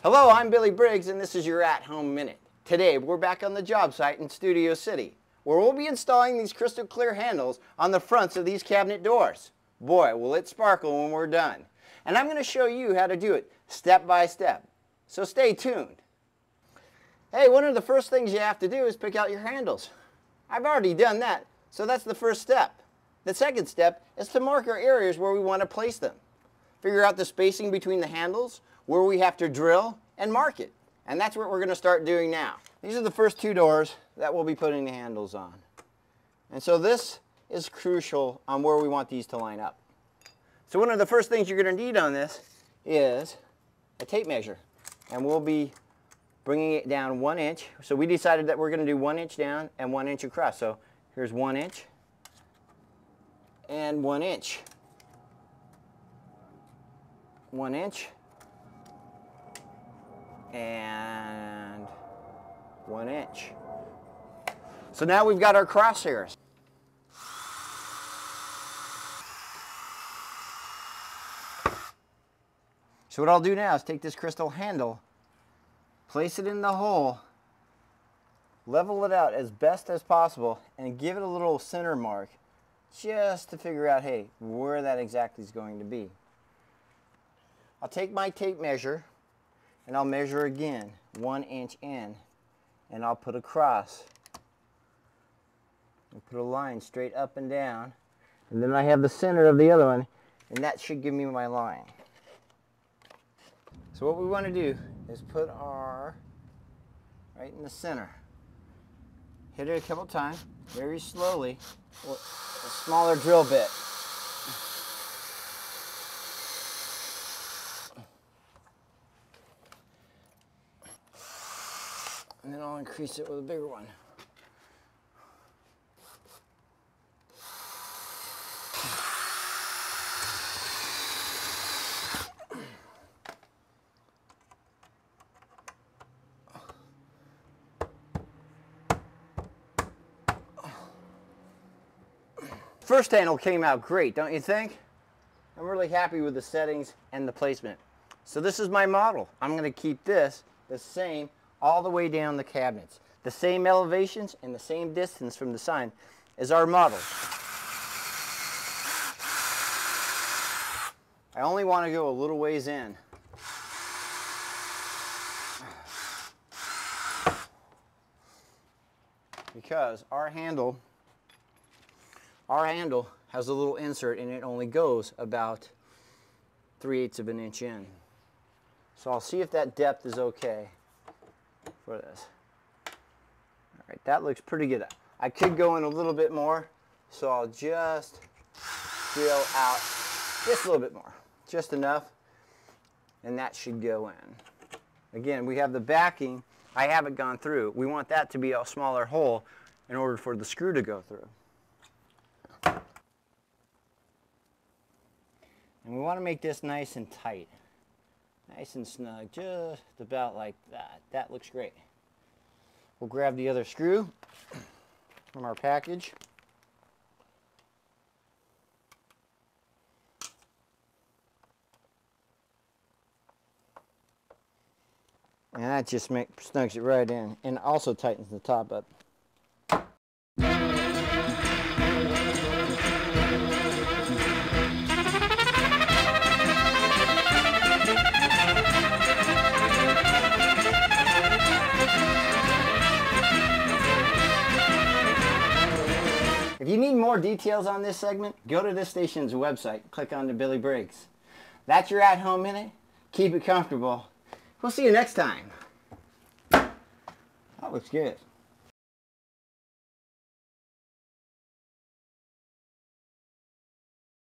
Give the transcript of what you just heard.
Hello, I'm Billy Briggs and this is your at-home minute. Today we're back on the job site in Studio City, where we'll be installing these crystal clear handles on the fronts of these cabinet doors. Boy, will it sparkle when we're done. And I'm going to show you how to do it step by step. So stay tuned. Hey, one of the first things you have to do is pick out your handles. I've already done that, so that's the first step. The second step is to mark our areas where we want to place them. Figure out the spacing between the handles, where we have to drill, and mark it. And that's what we're going to start doing now. These are the first two doors that we'll be putting the handles on. And so this is crucial on where we want these to line up. So one of the first things you're going to need on this is a tape measure. And we'll be bringing it down 1 inch. So we decided that we're going to do 1 inch down and 1 inch across. So here's 1 inch and 1 inch. 1 inch and 1 inch. So now we've got our crosshairs. So what I'll do now is take this crystal handle, place it in the hole, level it out as best as possible, and give it a little center mark just to figure out, hey, where that exactly is going to be. I'll take my tape measure and I'll measure again 1 inch in, and I'll put a cross. I'll put a line straight up and down, and then I have the center of the other one, and that should give me my line. So what we want to do is put our right in the center. Hit it a couple times, very slowly, with a smaller drill bit. And then I'll increase it with a bigger one. First handle came out great, don't you think? I'm really happy with the settings and the placement. So this is my model. I'm going to keep this the same all the way down the cabinets. The same elevations and the same distance from the sign as our model. I only want to go a little ways in. Because our handle has a little insert and it only goes about 3/8 of an inch in. So I'll see if that depth is okay for this. All right, that looks pretty good. I could go in a little bit more, so I'll just drill out just a little bit more, just enough, and that should go in. Again, we have the backing. I haven't gone through. We want that to be a smaller hole in order for the screw to go through. And we want to make this nice and tight. Nice and snug, just about like that. That looks great. We'll grab the other screw from our package. And that just snugs it right in and also tightens the top up. If you need more details on this segment, go to this station's website, click on the Billy Briggs. That's your at-home minute. Keep it comfortable. We'll see you next time. That looks good.